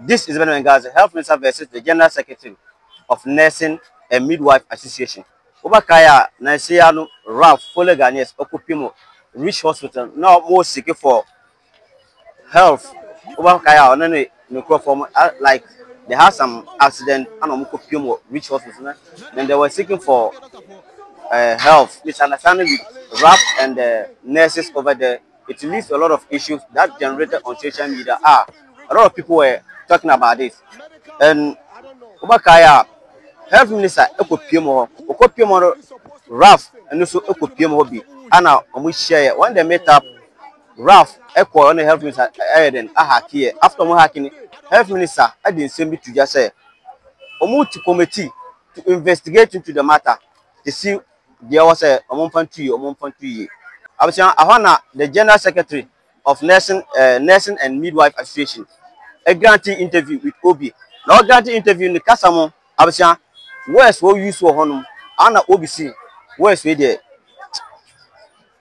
This is Midwives, Health Minister versus the General Secretary of Nursing and Midwife Association. Obakaya Nansiano Ralph Foleganies Okupimo Rich Hospital now more seeking for health. Obakaya on any form like they had some accident and Okupimo Rich Hospital. Then they were seeking for health. Misunderstanding with Ralph and the nurses over there. It leads to a lot of issues that generated on social media. A lot of people were talking about this. And Obakaya, Health Minister, Okopimo, Ralph, and also Okopimo Bi. Anna, we share when they met up, Ralph, Echo on the Health Minister, Eden, Ahaki. After Mohaki, Health Minister, I didn't send me to just say, Omuti committee to investigate into the matter to see there was a month I was saying, Ahana, the General Secretary of Nursing and Midwife Association, a grantee interview with Obi. Now, grantee interview in the Casamo, I was saying, where's what you saw Honum, Anna OBC, where's we there?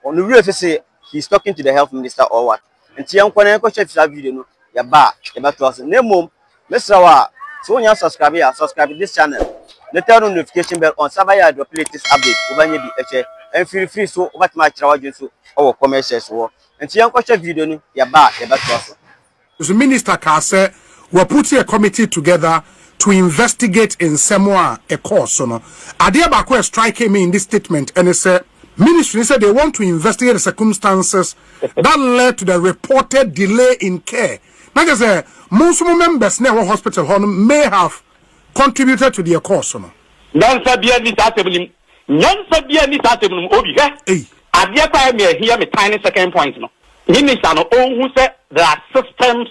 On the real say he's talking to the health minister or what? And Tian Kwaneko chef video, ya ba, to us. Name Mr. Wa, so when you subscribe to this channel, the turn on notification bell on Sabaya to play this update, Ubanya BH. And feel free so what my charge so our commercials war and see question video ya ba to us. The minister Kase will put a committee together to investigate in Samoa a course. Adiabako striking me in this statement and it said ministry said they want to investigate the circumstances that led to the reported delay in care. Like I said, most members in our hospital may have contributed to the course. Nyansa bia ni satem obi he ade pa me here me tiny second point no minister no who say there are systems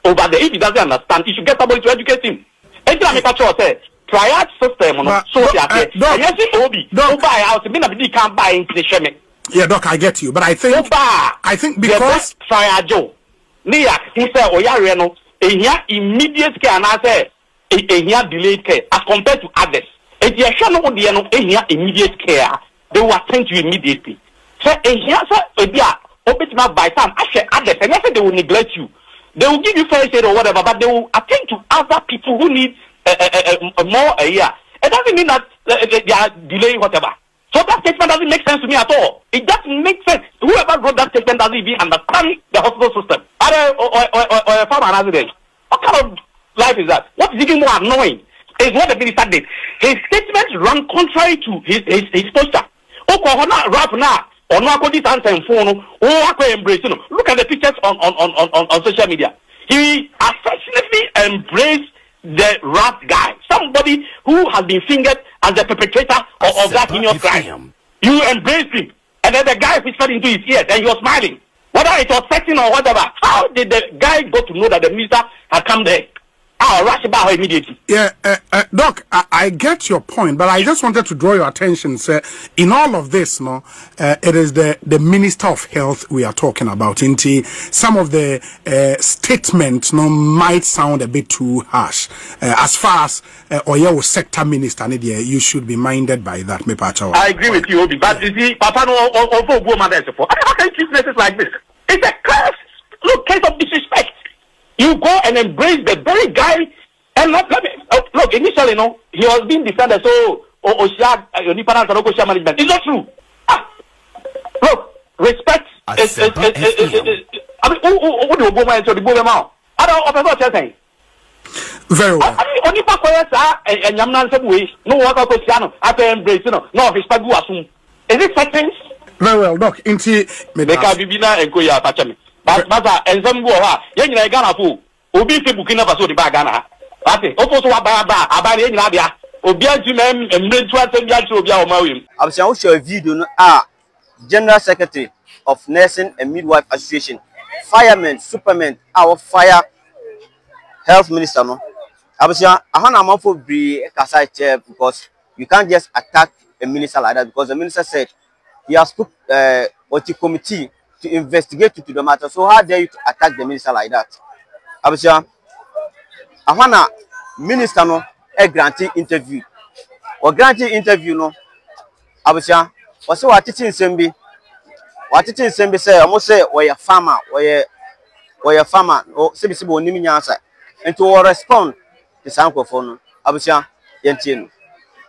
over there. If he doesn't understand, he should get somebody to educate him. Enti me catch say triage system no so there yes obi no buy house me na be can buy into the sheme. Yeah, doc, I get you, but I think because triage ni ya who say oyare no ehia immediate care na say ehia delayed care as compared to others. If you are not immediate care, they will attend to you immediately. So, if you are open by time, actually, others, and they will neglect you. They will give you first aid or whatever, but they will attend to other people who need more a year. It doesn't mean that they are delaying whatever. So that statement doesn't make sense to me at all. It doesn't make sense. Whoever wrote that statement doesn't even understand the hospital system. Or a farmer resident. What kind of life is that? What is even more annoying is what the minister did. His statements run contrary to his posture. Rap now, or no phone, embrace. Look at the pictures on social media. He affectionately embraced the rap guy, somebody who has been fingered as the perpetrator of that heinous crime. You embraced him, and then the guy whispered into his ears, and he was smiling. Whether it was setting or whatever, how did the guy go to know that the minister had come there? I'll rush about her immediately. Yeah, Doc, I get your point, but I just wanted to draw your attention, sir. In all of this, it is the Minister of Health we are talking about. Some of the statements might sound a bit too harsh. As far as Oyo sector minister, you should be minded by that. I agree with you, Obi, but you see, Papa no also mother for. How can you treat places like this? It's a case of disrespect. You go and embrace the very guy, and look, initially, he was being defended. So, management. It's not true. Look, respect. I mean, very well. Only and no respect. Is it settings? Very well, Doc. But and some go yen na Ghana fu obi fe Burkina Faso di ba Ghana ate o so wa ba aba na bia obi antu na emrentu atem bia che obi a o mawem. Absia wo share video no General Secretary of Nursing and Midwife Association, firemen, supermen, our fire health minister no. Absia ahana amafo bri kasa chair because you can't just attack a minister like that because the minister said he has put a committee to investigate into the matter. So how dare you to attack the minister like that? Abisha, ahana minister no a grantee interview. Or grantee interview no. Abisha, also what teaching sembi. What teaching sembi say almost say we a farmer, we a farmer. Or sebi nimi nyansa. and to respond to some of no abusua yentie.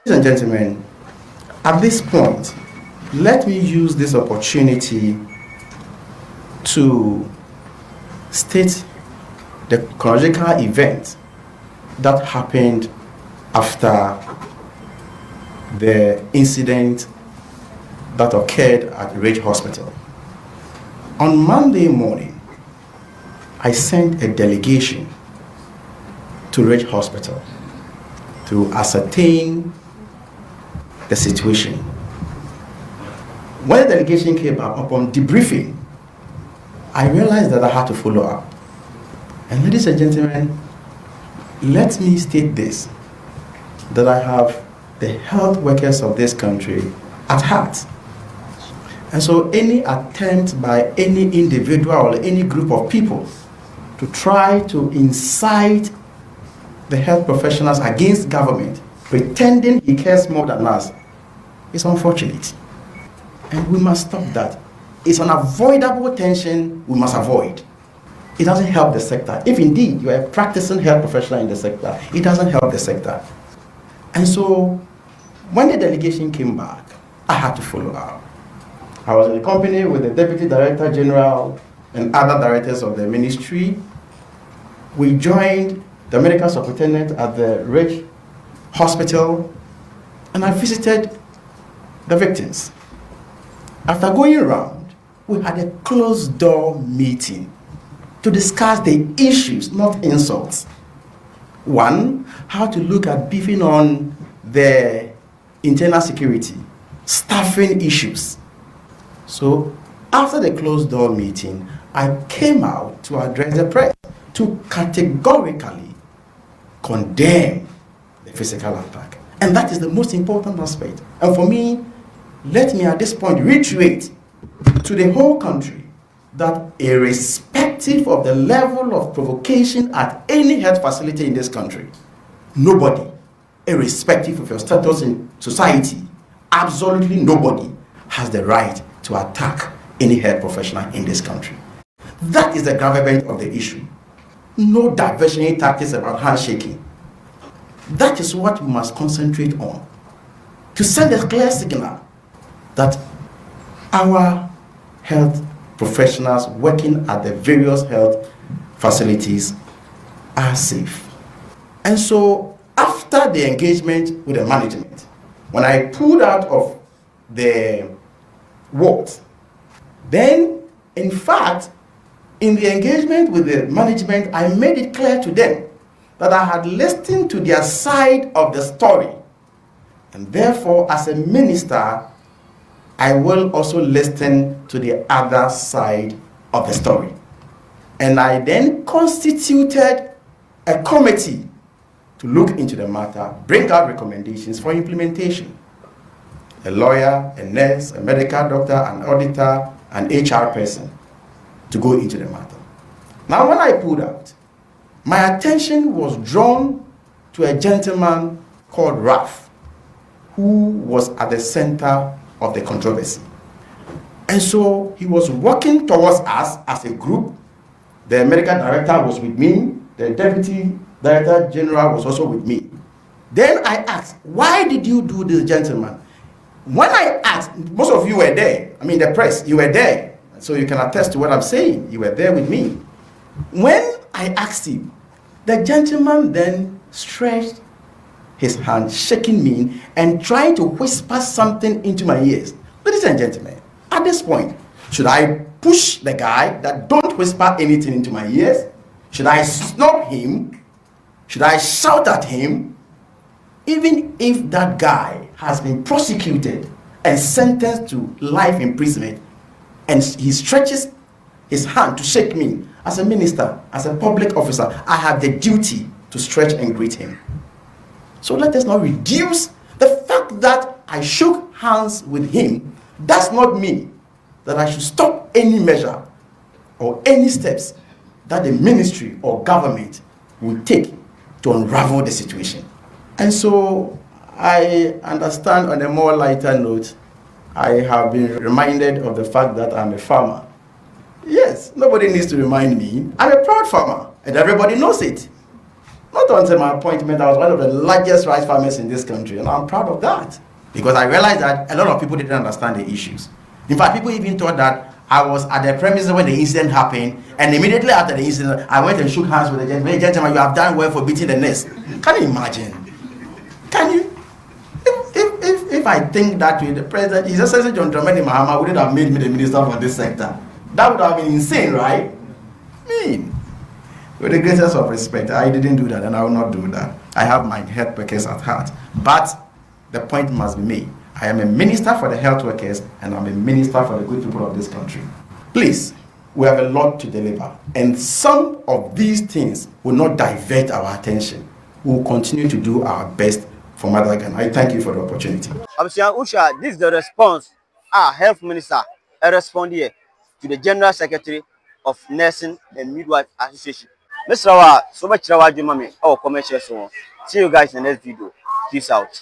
Ladies and gentlemen, at this point, let me use this opportunity to state the chronological event that happened after the incident that occurred at Ridge Hospital. On Monday morning, I sent a delegation to Ridge Hospital to ascertain the situation. When the delegation came up, upon debriefing, I realized that I had to follow up. And ladies and gentlemen, let me state this, that I have the health workers of this country at heart. And so any attempt by any individual or any group of people to try to incite the health professionals against government, pretending he cares more than us, is unfortunate. And we must stop that. It's an avoidable tension we must avoid. It doesn't help the sector. If indeed you are a practicing health professional in the sector, it doesn't help the sector. And so when the delegation came back, I had to follow up. I was in the company with the Deputy Director General and other directors of the ministry. We joined the medical superintendent at the Ridge Hospital, and I visited the victims. After going around, we had a closed door meeting to discuss the issues, not insults. One, how to look at beefing on the internal security, staffing issues. So after the closed door meeting, I came out to address the press to categorically condemn the physical attack. And that is the most important aspect. And for me, let me at this point reiterate to the whole country that irrespective of the level of provocation at any health facility in this country, nobody, irrespective of your status in society, absolutely nobody has the right to attack any health professional in this country. That is the gravamen of the issue. No diversionary tactics about handshaking. That is what we must concentrate on, to send a clear signal that our health professionals working at the various health facilities are safe. And so after the engagement with the management, when I pulled out of the ward, then in fact, in the engagement with the management, I made it clear to them that I had listened to their side of the story. And therefore, as a minister, I will also listen to the other side of the story. And I then constituted a committee to look into the matter, bring out recommendations for implementation. A lawyer, a nurse, a medical doctor, an auditor, an HR person to go into the matter. Now, when I pulled out, my attention was drawn to a gentleman called Ralph, who was at the center of the controversy. And so he was walking towards us as a group. The medical director was with me. The deputy director general was also with me. Then I asked, why did you do this, gentleman? When I asked, most of you were there. I mean, the press, you were there. So you can attest to what I'm saying. You were there with me. When I asked him, the gentleman then stretched his hand, shaking me and trying to whisper something into my ears. Ladies and gentlemen, at this point, should I push the guy that don't whisper anything into my ears? Should I snub him? Should I shout at him? Even if that guy has been prosecuted and sentenced to life imprisonment, and he stretches his hand to shake me, as a minister, as a public officer, I have the duty to stretch and greet him. So let us not reduce the fact that I shook hands with him does not mean that I should stop any measure or any steps that the ministry or government will take to unravel the situation. And so I understand, on a more lighter note, I have been reminded of the fact that I'm a farmer. Yes, nobody needs to remind me. I'm a proud farmer, and everybody knows it. Not until my appointment, I was one of the largest rice farmers in this country, and I'm proud of that. Because I realized that a lot of people didn't understand the issues. In fact, people even thought that I was at the premises when the incident happened, and immediately after the incident, I went and shook hands with the gentleman. Hey, gentlemen, you have done well for beating the nest. Can you imagine? Can you? If I think that way, the president, His Excellency John Dramani Mahama wouldn't have made me the minister for this sector. That would have been insane, right? I mean, with the greatest of respect, I didn't do that, and I will not do that. I have my health workers at heart. But the point must be made. I am a minister for the health workers, and I'm a minister for the good people of this country. Please, we have a lot to deliver, and some of these things will not divert our attention. We will continue to do our best for Mother Ghana. I thank you for the opportunity. Usha, this is the response our health minister responded here to the General Secretary of Nursing and Midwife Association. Mr. Rawa, so much Rawa Jumami, our commercial. See you guys in the next video. Peace out.